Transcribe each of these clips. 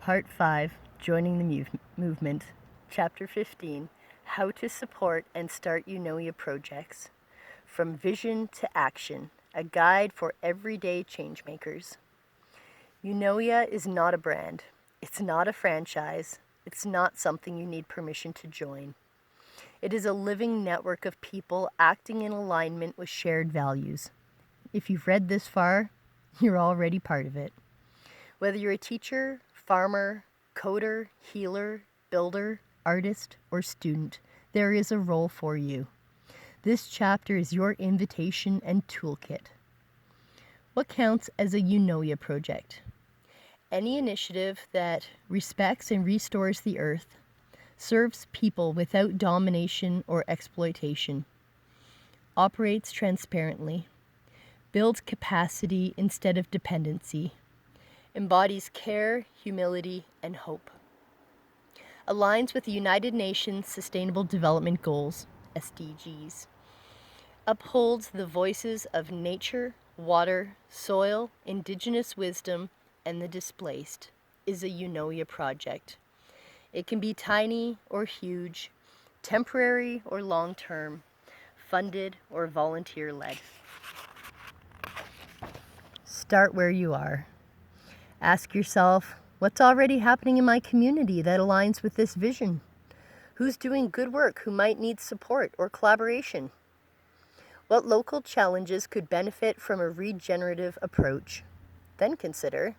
Part 5, Joining the Movement, Chapter 15, How to Support and Start Eunoia Projects. From Vision to Action, a guide for everyday changemakers. Eunoia is not a brand. It's not a franchise. It's not something you need permission to join. It is a living network of people acting in alignment with shared values. If you've read this far, you're already part of it. Whether you're a teacher, farmer, coder, healer, builder, artist, or student, there is a role for you. This chapter is your invitation and toolkit. What counts as a Eunoia project? Any initiative that respects and restores the earth, serves people without domination or exploitation, operates transparently, builds capacity instead of dependency, embodies care, humility, and hope, aligns with the United Nations Sustainable Development Goals, SDGs, upholds the voices of nature, water, soil, indigenous wisdom, and the displaced, is a Eunoia project. It can be tiny or huge, temporary or long-term, funded or volunteer-led. Start where you are. Ask yourself, what's already happening in my community that aligns with this vision? Who's doing good work who might need support or collaboration? What local challenges could benefit from a regenerative approach? Then consider,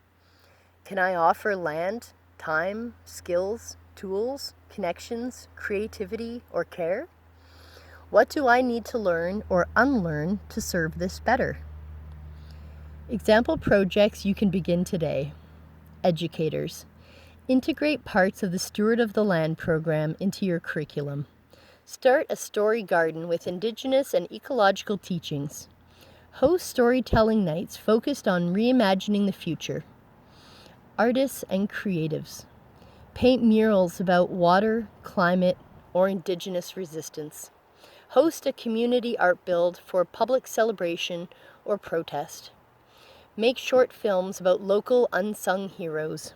can I offer land, time, skills, tools, connections, creativity, or care? What do I need to learn or unlearn to serve this better? Example projects you can begin today. Educators. Integrate parts of the Steward of the Land program into your curriculum. Start a story garden with Indigenous and ecological teachings. Host storytelling nights focused on reimagining the future. Artists and creatives. Paint murals about water, climate, or Indigenous resistance. Host a community art build for public celebration or protest. Make short films about local unsung heroes.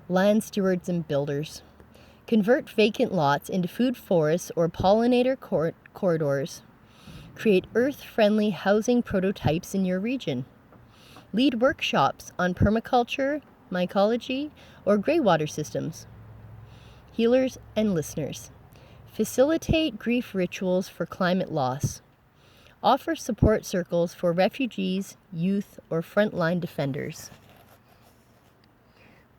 Land stewards and builders. Convert vacant lots into food forests or pollinator corridors. Create earth-friendly housing prototypes in your region. Lead workshops on permaculture, mycology, or greywater systems. Healers and listeners. Facilitate grief rituals for climate loss. Offer support circles for refugees, youth, or frontline defenders.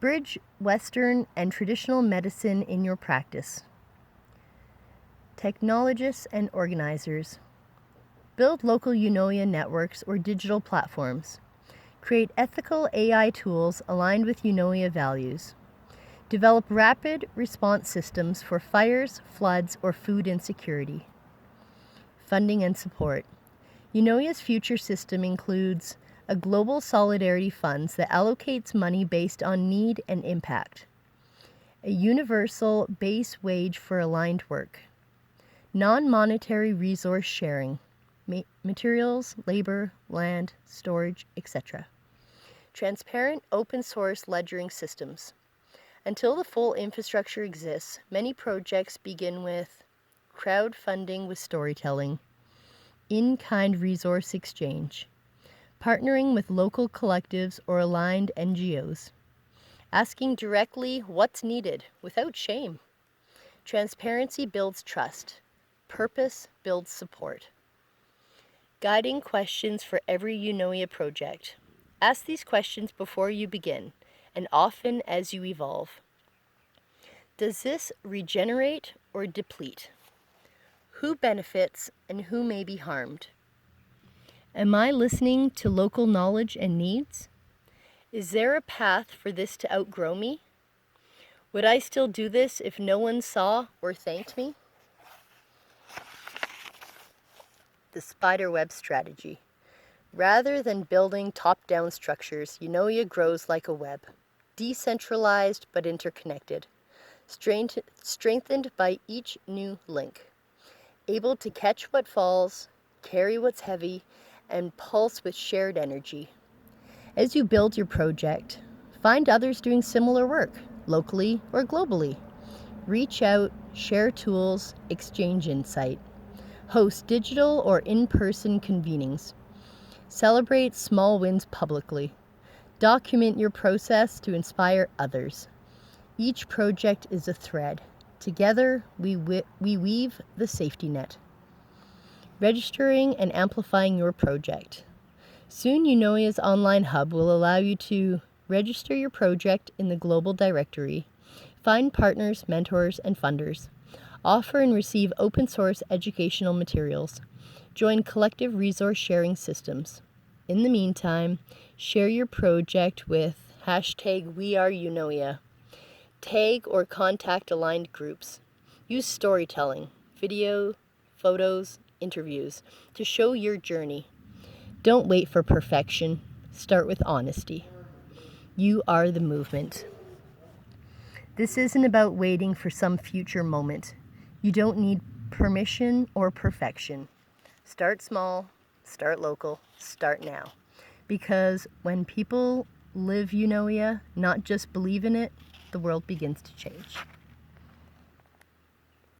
Bridge Western and traditional medicine in your practice. Technologists and organizers. Build local Eunoia networks or digital platforms. Create ethical AI tools aligned with Eunoia values. Develop rapid response systems for fires, floods, or food insecurity. Funding and support. Eunoia's future system includes a global solidarity funds that allocates money based on need and impact, a universal base wage for aligned work, non-monetary resource sharing, materials, labor, land, storage, etc. Transparent open source ledgering systems. Until the full infrastructure exists, many projects begin with crowdfunding with storytelling, in-kind resource exchange, partnering with local collectives or aligned NGOs, asking directly what's needed without shame. Transparency builds trust. Purpose builds support. Guiding questions for every Eunoia project. Ask these questions before you begin, and often as you evolve. Does this regenerate or deplete? Who benefits and who may be harmed? Am I listening to local knowledge and needs? Is there a path for this to outgrow me? Would I still do this if no one saw or thanked me? The spiderweb strategy. Rather than building top-down structures, Eunoia grows like a web, decentralized but interconnected, strengthened by each new link, able to catch what falls, carry what's heavy, and pulse with shared energy. As you build your project, Find others doing similar work, locally or globally. Reach out, share tools, exchange insight. Host digital or in-person convenings. Celebrate small wins publicly. Document your process to inspire others. Each project is a thread. Together, we weave the safety net. Registering and amplifying your project. Soon, Eunoia's online hub will allow you to register your project in the global directory, find partners, mentors, and funders, offer and receive open source educational materials, join collective resource sharing systems. In the meantime, share your project with #WeAreEunoia. Tag or contact aligned groups. Use storytelling, video, photos, interviews to show your journey. Don't wait for perfection. Start with honesty. You are the movement. This isn't about waiting for some future moment. You don't need permission or perfection. Start small, start local, start now. Because when people live Eunoia, not just believe in it, the world begins to change.